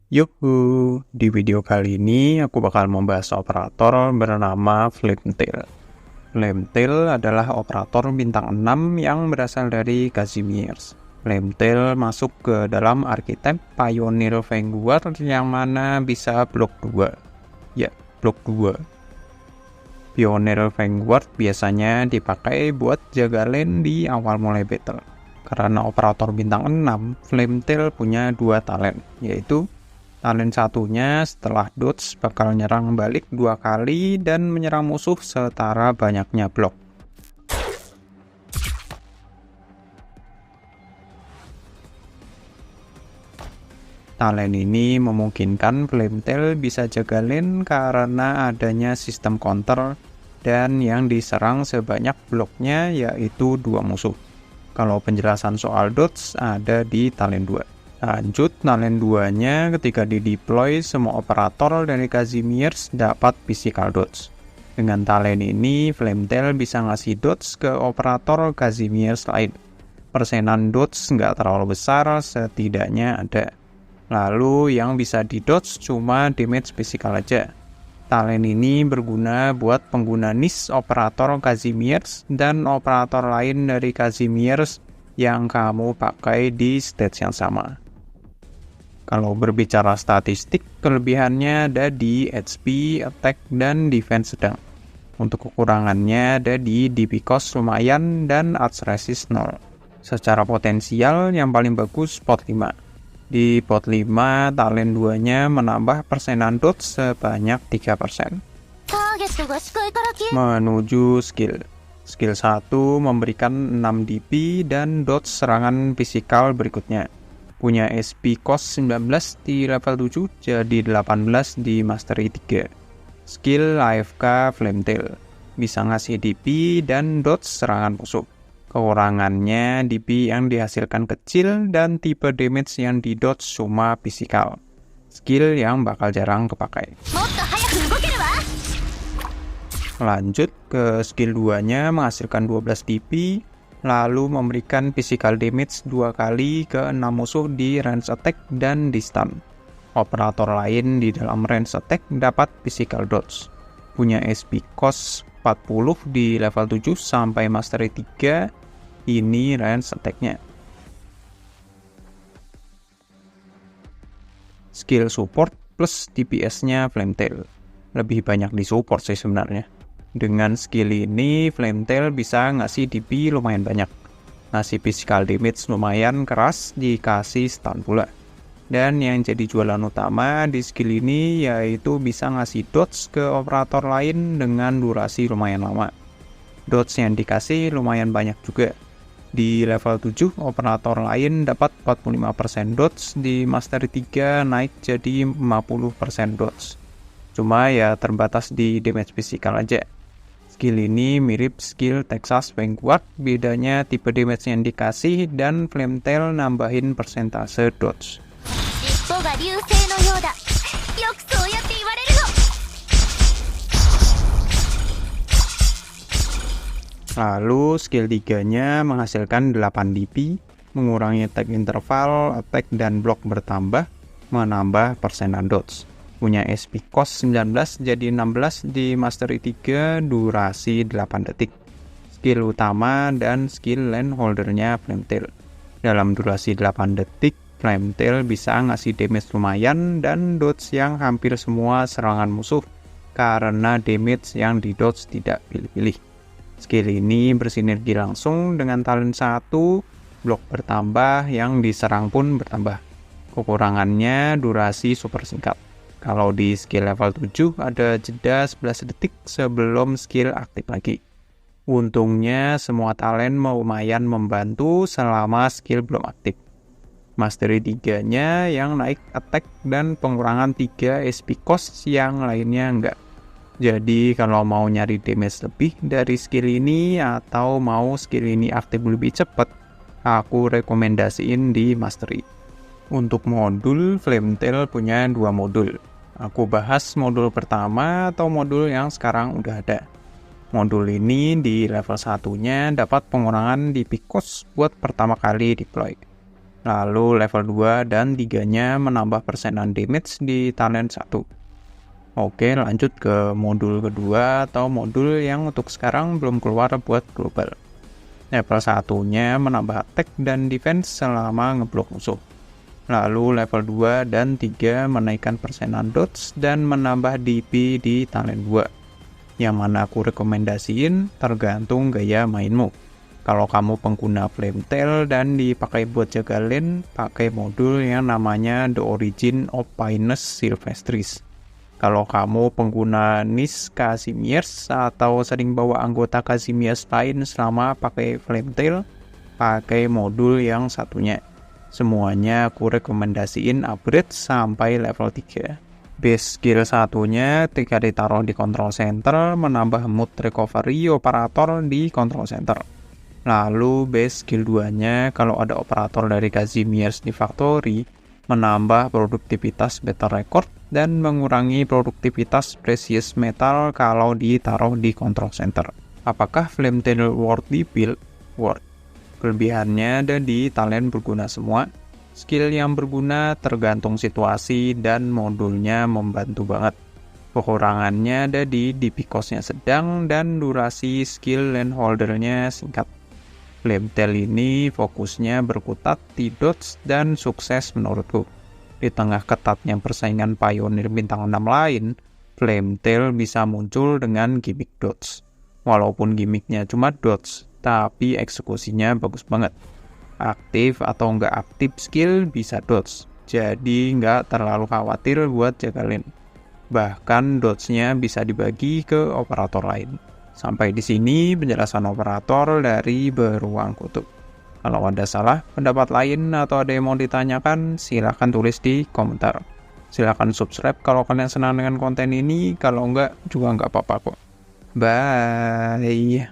Yuhu, di video kali ini aku bakal membahas operator bernama Flametail. Flametail adalah operator bintang 6 yang berasal dari Kazimiers. Flametail masuk ke dalam archetype Pioneer Vanguard yang mana bisa blok 2. Ya, blok 2. Pioneer Vanguard biasanya dipakai buat jaga lane di awal mulai battle. Karena operator bintang 6, Flametail punya 2 talent, yaitu talent satunya setelah dodge bakal nyerang balik 2 kali dan menyerang musuh setara banyaknya blok. Talent ini memungkinkan Flametail bisa jaga lane karena adanya sistem counter dan yang diserang sebanyak bloknya yaitu 2 musuh. Kalau penjelasan soal dodge ada di talent 2. Lanjut, talent 2-nya ketika dideploy semua operator dari Kazimiers dapat physical dodge. Dengan talent ini, Flametail bisa ngasih dodge ke operator Kazimiers lain. Persenan dodge nggak terlalu besar, setidaknya ada. Lalu yang bisa di-dodge cuma damage physical aja. Talent ini berguna buat pengguna niche operator Kazimiers dan operator lain dari Kazimiers yang kamu pakai di stage yang sama. Kalau berbicara statistik, kelebihannya ada di HP, attack, dan defense sedang. Untuk kekurangannya ada di DP cost lumayan dan arts resist 0. Secara potensial, yang paling bagus pot 5. Di pot 5, talent 2-nya menambah persenan dodge sebanyak 3%. Menuju skill. Skill 1 memberikan 6 DP dan dodge serangan fisikal berikutnya. Punya SP cost 19 di level 7, jadi 18 di Mastery 3. Skill AFK Flametail. Bisa ngasih DP dan dodge serangan musuh. Kekurangannya DP yang dihasilkan kecil dan tipe damage yang di-dodge cuma fisikal. Skill yang bakal jarang kepakai. Lanjut ke skill 2-nya menghasilkan 12 DP, lalu memberikan physical damage 2 kali ke 6 musuh di range attack dan di stun. Operator lain di dalam range attack dapat physical dodge. Punya SP cost 40 di level 7 sampai Mastery 3, ini range attack-nya. Skill support plus DPS-nya Flametail. Lebih banyak di support sih sebenarnya. Dengan skill ini, Flametail bisa ngasih DP lumayan banyak. Ngasih physical damage lumayan keras, dikasih stun pula. Dan yang jadi jualan utama di skill ini yaitu bisa ngasih dodge ke operator lain dengan durasi lumayan lama. Dodge yang dikasih lumayan banyak juga. Di level 7, operator lain dapat 45% dodge, di Mastery 3 naik jadi 50% dodge. Cuma ya terbatas di damage physical aja. Skill ini mirip skill Texas Vanguard, bedanya tipe damage yang dikasih dan Flametail nambahin persentase dodge. Lalu skill 3-nya menghasilkan 8 DP, mengurangi attack interval, attack dan block bertambah, menambah persenan dodge. Punya SP cost 19 jadi 16 di Mastery 3, durasi 8 detik. Skill utama dan skill lane holdernya Flametail. Dalam durasi 8 detik, Flametail bisa ngasih damage lumayan dan dodge yang hampir semua serangan musuh karena damage yang di dodge tidak pilih-pilih. Skill ini bersinergi langsung dengan talent 1, blok bertambah, yang diserang pun bertambah. Kekurangannya durasi super singkat. Kalau di skill level 7 ada jeda 11 detik sebelum skill aktif lagi. Untungnya semua talent lumayan membantu selama skill belum aktif. Mastery 3-nya yang naik attack dan pengurangan 3 SP cost, yang lainnya enggak. Jadi kalau mau nyari damage lebih dari skill ini atau mau skill ini aktif lebih cepat, aku rekomendasiin di Mastery. Untuk modul, Flametail punya 2 modul. Aku bahas modul pertama atau modul yang sekarang udah ada. Modul ini di level 1-nya dapat pengurangan DP cost buat pertama kali deploy. Lalu level 2 dan 3-nya menambah persenan damage di talent 1. Oke, lanjut ke modul kedua atau modul yang untuk sekarang belum keluar buat global. Level 1-nya menambah attack dan defense selama ngeblok musuh. Lalu level 2 dan 3 menaikkan persenan dodge dan menambah DP di talent 2. Yang mana aku rekomendasiin tergantung gaya mainmu. Kalau kamu pengguna flame tail dan dipakai buat jaga lane, pakai modul yang namanya The Origin of Pinus Sylvestris. Kalau kamu pengguna Nis Casimiers atau sering bawa anggota Casimiers lain selama pakai flame tail, pakai modul yang satunya. Semuanya aku rekomendasiin upgrade sampai level 3. Base skill satunya ketika ditaruh di control center menambah mood recovery operator di control center. Lalu base skill 2-nya kalau ada operator dari Casimiers di factory menambah produktivitas battle record dan mengurangi produktivitas precious metal kalau ditaruh di control center. Apakah flame tail worth di build? Worth. Kelebihannya ada di talent berguna semua. Skill yang berguna tergantung situasi dan modulnya membantu banget. Kekurangannya ada di DP cost-nya sedang dan durasi skill land holder-nya singkat. Flame tail ini fokusnya berkutat di dodge dan sukses menurutku. Di tengah ketatnya persaingan pioneer bintang 6 lain, flame tail bisa muncul dengan gimmick dodge. Walaupun gimmicknya cuma dodge, tapi eksekusinya bagus banget. Aktif atau nggak aktif skill bisa dodge, jadi nggak terlalu khawatir buat jaga lane. Bahkan dodge-nya bisa dibagi ke operator lain. Sampai di sini penjelasan operator dari Beruang Kutub. Kalau ada salah pendapat lain atau ada yang mau ditanyakan, silahkan tulis di komentar. Silahkan subscribe kalau kalian senang dengan konten ini, kalau enggak juga nggak apa-apa kok. Bye!